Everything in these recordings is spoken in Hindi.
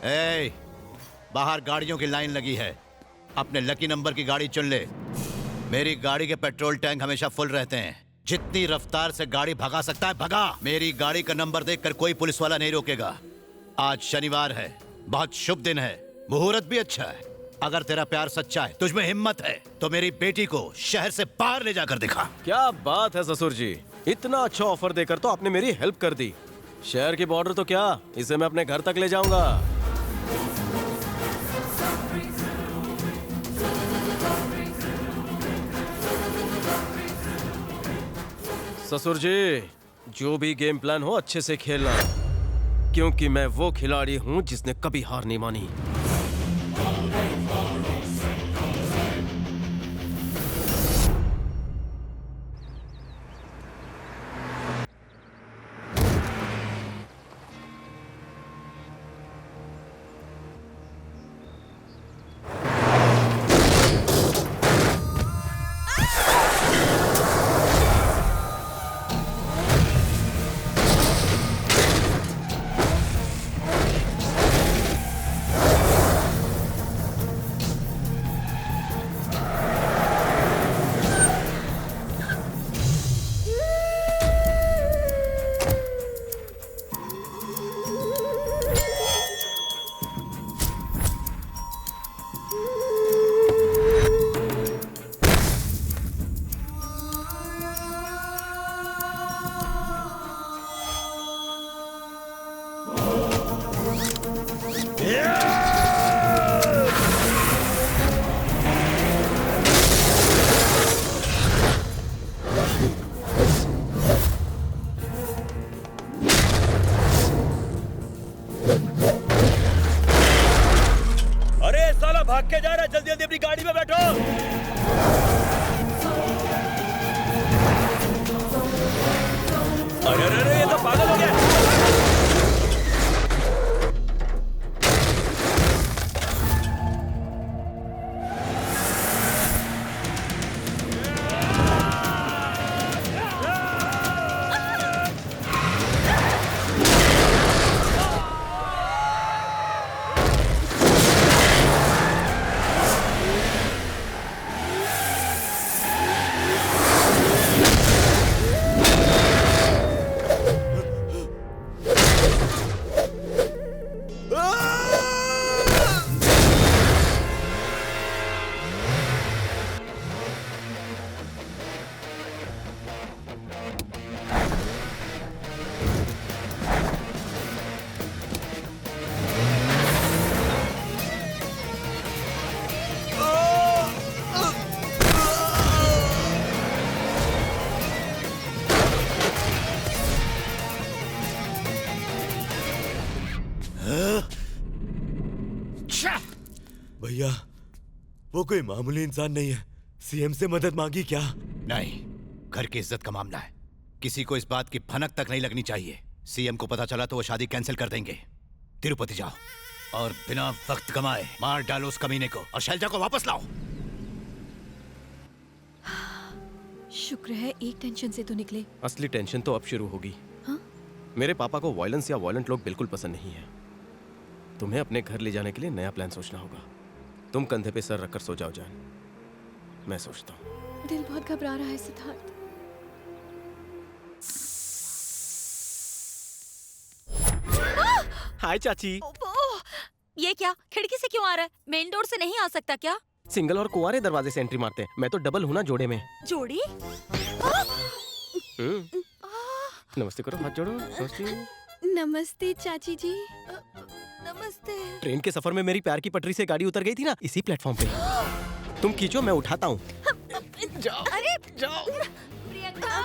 ए, बाहर गाड़ियों की लाइन लगी है। अपने लकी नंबर की गाड़ी चुन ले। मेरी गाड़ी के पेट्रोल टैंक हमेशा फुल रहते हैं। जितनी रफ्तार से गाड़ी भगा सकता है भगा। मेरी गाड़ी का नंबर देखकर कोई पुलिस वाला नहीं रोकेगा। आज शनिवार है, बहुत शुभ दिन है, मुहूर्त भी अच्छा है। अगर तेरा प्यार सच्चा है, तुझमें हिम्मत है, तो मेरी बेटी को शहर से बाहर ले जाकर दिखा। क्या बात है ससुर जी, इतना अच्छा ऑफर देकर तो आपने मेरी हेल्प कर दी। शहर की बॉर्डर तो क्या, इसे मैं अपने घर तक ले जाऊंगा। ससुर जी, जो भी गेम प्लान हो अच्छे से खेलना, क्योंकि मैं वो खिलाड़ी हूं जिसने कभी हार नहीं मानी। अरे साला भाग के जा रहा है, जल्दी जल्दी अपनी गाड़ी में बैठो। अरे अरे अरे, ये तो पागल हो गया। भैया, वो कोई मामूली इंसान नहीं है। सीएम से मदद मांगी क्या? नहीं, घर की इज्जत का मामला है। किसी को इस बात की भनक तक नहीं लगनी चाहिए। सीएम को पता चला तो वो शादी कैंसिल कर देंगे। तिरुपति जाओ और बिना वक्त गंवाए मार डालो उस कमीने को और शैलजा को वापस लाओ। शुक्र है एक टेंशन से तो निकले। असली टेंशन तो अब शुरू होगी। हाँ? मेरे पापा को वायलेंस या वायलेंट लोग बिल्कुल पसंद नहीं है। तुम्हें अपने घर ले जाने के लिए नया प्लान सोचना होगा। तुम कंधे पे सर रखकर सो जाओ जान, मैं सोचता हूँ। दिल बहुत घबरा रहा है सिद्धार्थ। हाय चाची। ये क्या, खिड़की से क्यों आ रहा है? मेन डोर से नहीं आ सकता क्या? सिंगल और कुंवारे दरवाजे से एंट्री मारते हैं। मैं तो डबल हूँ ना जोड़े में। जोड़ी? नमस्ते करो, हाथ जोड़ो। नमस्ते। नमस्ते चाची जी। नमस्ते। ट्रेन के सफर में मेरी प्यार की पटरी से गाड़ी उतर गई थी ना, इसी प्लेटफॉर्म पे। तुम खींचो, मैं उठाता हूँ। जाओ, अरे जाओ। प्रियंका,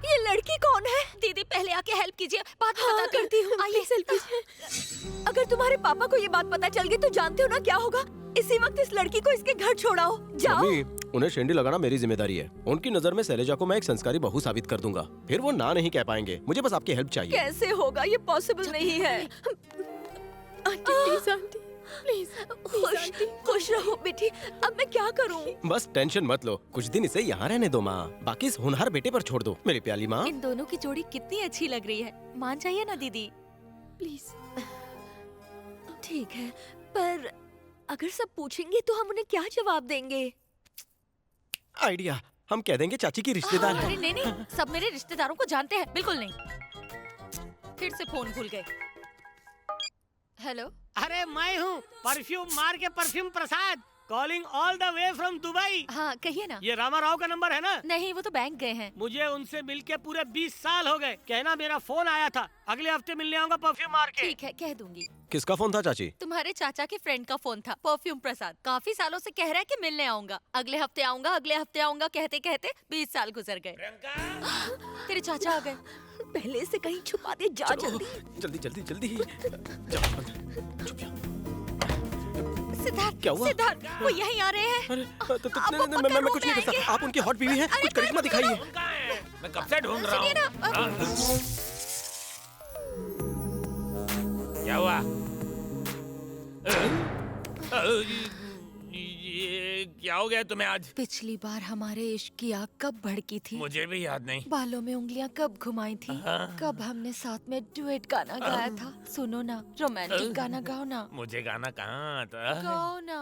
ये लड़की कौन है? दीदी पहले आके हेल्प कीजिए, बात पता करती हूँ। आइए। प्लीज हेल्प कीजिए। अगर तुम्हारे पापा को ये बात पता चल गई तो जानते हो ना क्या होगा? इसी वक्त इस लड़की को इसके घर छोड़ाओ। जाओ। मम्मी, उन्हें शेंडी लगाना मेरी जिम्मेदारी है। उनकी नजर में शैलजा को मैं एक संस्कारी बहू साबित कर दूंगा। फिर वो ना नहीं कह पाएंगे। मुझे बस आपकी हेल्प चाहिए। कैसे होगा? ये पॉसिबल नहीं है। Aunty please aunty. प्लीज खुश रहो बेटी। अब मैं क्या करूं? बस टेंशन मत लो, कुछ दिन इसे यहाँ रहने दो माँ, बाकी इस होनहार बेटे पर छोड़ दो मेरी प्याली माँ। इन दोनों की जोड़ी कितनी अच्छी लग रही है, मान जाइए ना दीदी। प्लीज। ठीक है, पर अगर सब पूछेंगे तो हम उन्हें क्या जवाब देंगे? आइडिया, हम कह देंगे चाची की रिश्तेदार है। अरे नहीं नहीं, सब मेरे रिश्तेदारों को जानते हैं। बिल्कुल नहीं। फिर से फोन भूल गए। हेलो, अरे मैं हूँ परफ्यूम मार के perfume Prasad, calling all the way from Dubai. हाँ कहिए ना। ये रामा राव का नंबर है ना? नहीं, वो तो बैंक गए हैं। मुझे उनसे मिलके पूरे 20 साल हो गए। कहना मेरा फोन आया था, अगले हफ्ते मिलने आऊंगा परफ्यूम मार के। ठीक है, कह दूंगी। किसका फोन था चाची? तुम्हारे चाचा के फ्रेंड का फोन था, परफ्यूम प्रसाद। काफी सालों से कह रहा है कि मिलने आऊंगा, अगले हफ्ते आऊंगा, अगले हफ्ते आऊंगा कहते कहते 20 साल गुजर गए। तेरे चाचा आ गए। पहले से कहीं छुपा दे, जा जल्दी। जल्दी जल्दी जल्दी। चुप जा। सिद्धार्थ, क्या हुआ? सिद्धार्थ, वो यहीं आ रहे हैं। अरे वो मैं पक्का कुछ नहीं कर घूमने सकता। आप उनकी हॉट बीवी हैं, कुछ करिश्मा दिखाइए। मैं कब से ढूंढ रहा सुनिए ना, हूँ। क्या हुआ? ये क्या हो गया तुम्हें आज? पिछली बार हमारे इश्क की आग कब भड़की थी? मुझे भी याद नहीं। बालों में उंगलियां कब घुमाई थी? कब हमने साथ में डुएट गाना गाया था? सुनो ना, रोमांटिक गाना गाओ ना। मुझे गाना कहाँ आता? गाओ ना।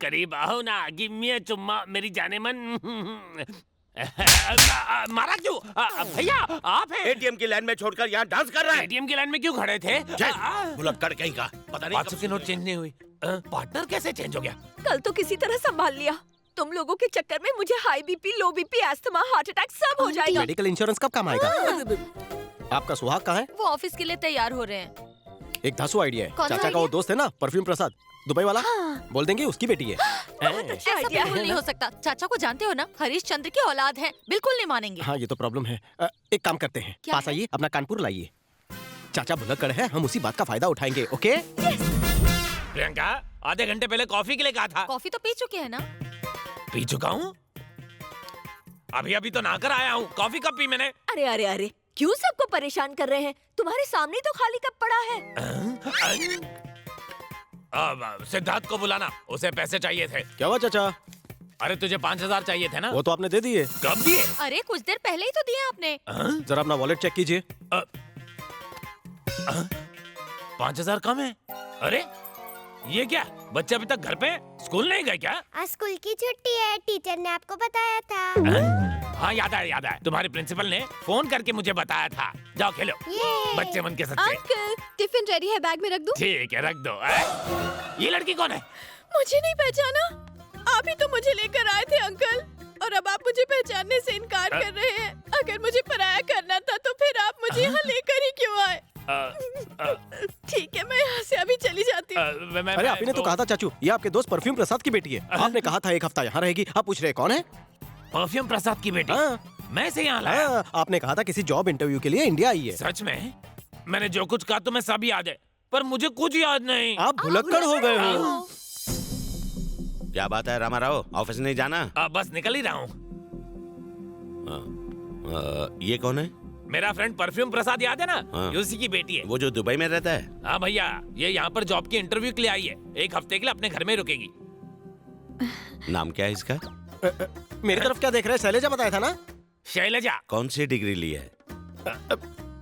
करीब आओ ना, गिव मी अ चुम्मा मेरी जाने मन। मारा क्यों? भैया आप हैं? एटीएम की लाइन में छोड़कर यहाँ डांस कर रहा है। एटीएम की लाइन में क्यों खड़े थे? भुलक्कड़ कहीं का, पता नहीं 500 की नोट चेंज नहीं हुई। पार्टनर कैसे चेंज हो गया? कल तो किसी तरह संभाल लिया। तुम लोगों के चक्कर में मुझे हाई बीपी, लो बीपी, एस्थमा, हार्ट अटैक सब हो जाएगा। मेडिकल इंश्योरेंस कब काम आएगा? आपका सुहाग कहाँ है? वो ऑफिस के लिए तैयार हो रहे हैं। एक धासु आइडिया है। कौन सा चाचा का वो दोस्त है ना, परफ्यूम प्रसाद, दुबई वाला। बोल देंगे उसकी बेटी है। ऐसा आइडिया बिल्कुल है नहीं हो सकता। चाचा को जानते हो ना, हरीश चंद्र की औलाद है, बिल्कुल नहीं मानेंगे। हाँ ये तो प्रॉब्लम है। एक काम करते हैं, क्या पास है? आइए, अपना कानपुर लाइए। चाचा भुलक्कड़ है, हम उसी बात का फायदा उठाएंगे। ओके? प्रियंका, आधे घंटे पहले कॉफी के लिए कहा था। कॉफी तो पी चुके हैं ना। पी चुका हूँ, अभी अभी तो नहाकर आया हूँ। कॉफी कब पी मैंने? अरे अरे अरे, क्यों सबको परेशान कर रहे हैं? तुम्हारे सामने तो खाली कप पड़ा है। अब सिद्धार्थ को बुलाना, उसे पैसे चाहिए थे। क्या हुआ चाचा? अरे तुझे 5000 चाहिए थे ना? वो तो आपने दे दिए। कब दिए? अरे कुछ देर पहले ही तो दिया आपने। जरा अपना वॉलेट चेक कीजिए। 5000 कम है। अरे ये क्या, बच्चे अभी तक घर पे, स्कूल नहीं गए क्या? आज स्कूल की छुट्टी है, टीचर ने आपको बताया था। हाँ याद है, याद है। तुम्हारे प्रिंसिपल ने फोन करके मुझे बताया था। जाओ खेलो, बच्चे मन के सच्चे। अंकल, टिफिन रेडी है, बैग में रख दूं? ठीक है, रख दो। ये लड़की कौन है? मुझे नहीं पहचाना? आप ही तो मुझे लेकर आए थे अंकल, और अब आप मुझे पहचानने से इनकार कर रहे हैं। अगर मुझे पराया करना था तो फिर आप मुझे यहाँ लेकर ही क्यों आए? ठीक है, मैं यहाँ से अभी चली जाती हूँ। अरे आप ही ने तो कहा था चाचू, ये आपके दोस्त परफ्यूम प्रसाद की बेटी है। आपने कहा था एक हफ्ता यहाँ रहेगी, आप पूछ रहे कौन है? परफ्यूम प्रसाद की बेटी? हाँ। मैं से यहाँ लाया? हाँ, आपने कहा था किसी जॉब इंटरव्यू के लिए इंडिया आई है। सच में? मैंने जो कुछ कहा तुम्हें सब याद है, पर मुझे कुछ याद नहीं। आप भुलक्कड़ हो गए हो। क्या बात है रामा राव, ऑफिस नहीं जाना? बस निकल ही रहा हूँ। ये कौन है? मेरा फ्रेंड परफ्यूम प्रसाद, याद है ना? हाँ। ये उसी की बेटी है। वो जो दुबई में रहता है? हाँ भैया, ये यहाँ पर जॉब की इंटरव्यू के लिए आई है। एक हफ्ते के लिए अपने घर में रुकेगी। नाम क्या है इसका? मेरी तरफ क्या देख रहे हैं? शैलेजा बताया था ना? शैलजा। कौन सी डिग्री ली है?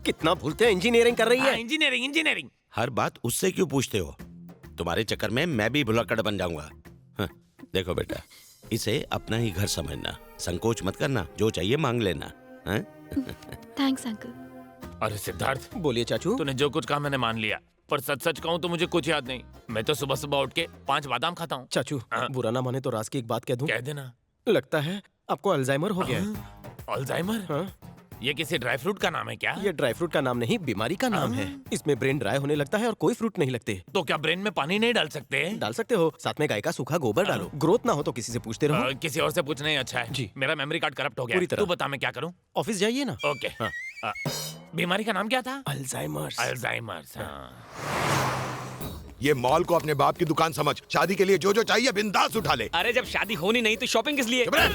कितना भूलते हैं, इंजीनियरिंग कर रही है। Engineering, engineering. हर बात उससे क्यों पूछते हो? तुम्हारे चक्कर में मैं भी भुलक्कड़ बन जाऊंगा। हाँ, देखो बेटा, इसे अपना ही घर समझना, संकोच मत करना, जो चाहिए मांग लेना। हाँ? Thanks uncle. अरे सिद्धार्थ, बोलिए चाचू। तूने जो कुछ कहा मैंने मान लिया, पर सच सच कहूँ तो मुझे कुछ याद नहीं। मैं तो सुबह सुबह उठ के 5 बादाम खाता हूँ। चाचू बुरा ना माने तो राज की एक बात कह दूं? कह देना। लगता है आपको अल्जाइमर हो गया है। अल्जाइमर? हाँ? ये किसी ड्राई फ्रूट का नाम है क्या? ये ड्राई फ्रूट का नाम नहीं, बीमारी का नाम है। इसमें ब्रेन ड्राई होने लगता है और कोई फ्रूट नहीं लगते। तो क्या ब्रेन में पानी नहीं डाल सकते? डाल सकते हो, साथ में गाय का सूखा गोबर डालो। ग्रोथ ना हो तो किसी से पूछते रहो। किसी और से पूछना ही अच्छा है जी। मेरा मेमोरी कार्ड करप्ट हो गया। पूरी तरह। तू बता मैं क्या करूं? ऑफिस जाइए ना। ओके। हाँ। बीमारी का नाम क्या था? अल्जाइमर्स। अल्जाइमर्स। ये मॉल को अपने बाप की दुकान समझ, शादी के लिए जो जो चाहिए बिंदास उठा ले। अरे जब शादी होनी नहीं तो शॉपिंग किस लिए? चुप रह।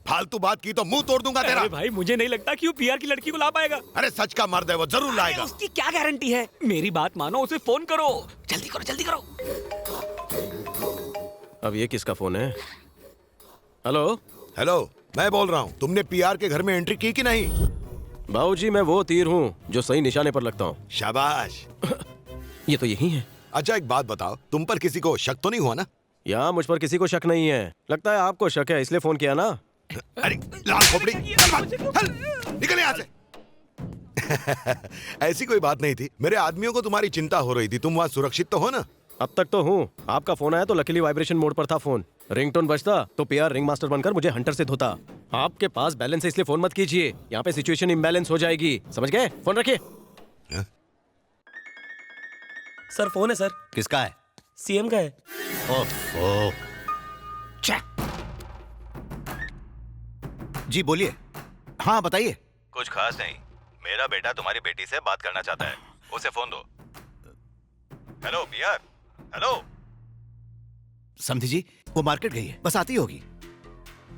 फालतू बात की तो मुंह तोड़ दूंगा तेरा। अरे भाई मुझे नहीं लगता कि वो पीआर की लड़की को ला पाएगा। अरे सच का मर्द है वो, जरूर लाएगा। उसकी क्या गारंटी है? मेरी बात मानो, उसे फोन करो। जल्दी करो जल्दी करो। अब ये किसका फोन है? हेलो हेलो, मैं बोल रहा हूँ। तुमने पीआर के घर में एंट्री की कि नहीं? बाबूजी, मैं वो तीर हूँ जो सही निशाने पर लगता हूँ। शाबाश। ये तो यही है। अच्छा एक बात बताओ, तुम पर किसी को शक तो नहीं हुआ ना? यहाँ मुझ पर किसी को शक नहीं है। लगता है आपको शक है, इसलिए फोन किया ना। अरे लाल खोपड़ी, हल, निकल यहाँ से। ऐसी कोई बात नहीं थी। मेरे आदमियों को तुम्हारी चिंता हो रही थी। तुम वहाँ सुरक्षित तो हो ना? अब तक तो हूँ। आपका फोन आया तो लकीली वाइब्रेशन मोड पर था फोन। रिंगटोन बजता तो पीआर रिंग मास्टर बनकर मुझे हंटर से धोता। आपके पास बैलेंस है इसलिए फोन मत कीजिए, यहाँ पे सिचुएशन इम्बैलेंस हो जाएगी। समझ गए? फोन रखिए। सर फोन है सर। किसका है? सीएम का है। ओह, जी बोलिए। हाँ बताइए। कुछ खास नहीं, मेरा बेटा तुम्हारी बेटी से बात करना चाहता है, उसे फोन दो। Hello PR, hello. समझी जी, वो मार्केट गई है, बस आती होगी।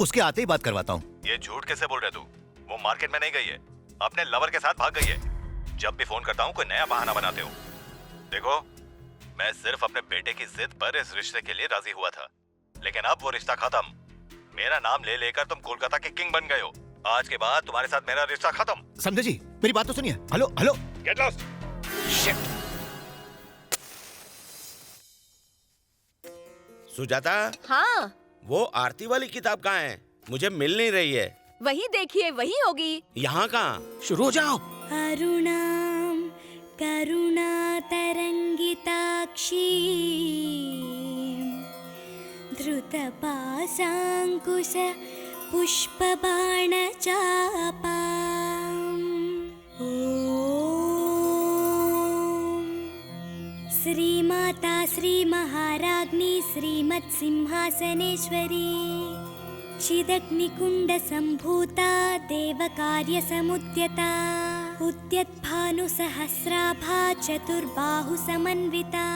उसके आते ही बात करवाता हूँ। ये झूठ कैसे बोल रहे तू? वो मार्केट में नहीं गई है, अपने लवर के साथ भाग गई है। जब भी फोन करता हूँ कोई नया बहाना बनाते हो। देखो, मैं सिर्फ अपने बेटे की जिद पर इस रिश्ते के लिए राजी हुआ था, लेकिन अब वो रिश्ता खत्म। मेरा नाम ले लेकर तुम कोलकाता के किंग बन गए हो। आज के बाद तुम्हारे साथ मेरा रिश्ता खत्म। समझे जी, मेरी बात तो सुनिए। Hello hello. Get lost. Shit. Sujata, हाँ वो आरती वाली किताब कहाँ है? मुझे मिल नहीं रही है। वही देखिए, वही होगी। यहाँ कहाँ? शुरू हो जाओ। अरुणाम करुणातरंगिताक्षी धृतपाशांकुश पुष्पबाणचापाम् ओम श्रीमाता श्रीमहाराज्ञी श्रीमत्सिंहासनेश्वरी चिदग्निकुण्डसम्भूता देवकार्यसमुद्यता उद्यद्भानुसहस्राभा चतुर्बाहुसमन्विता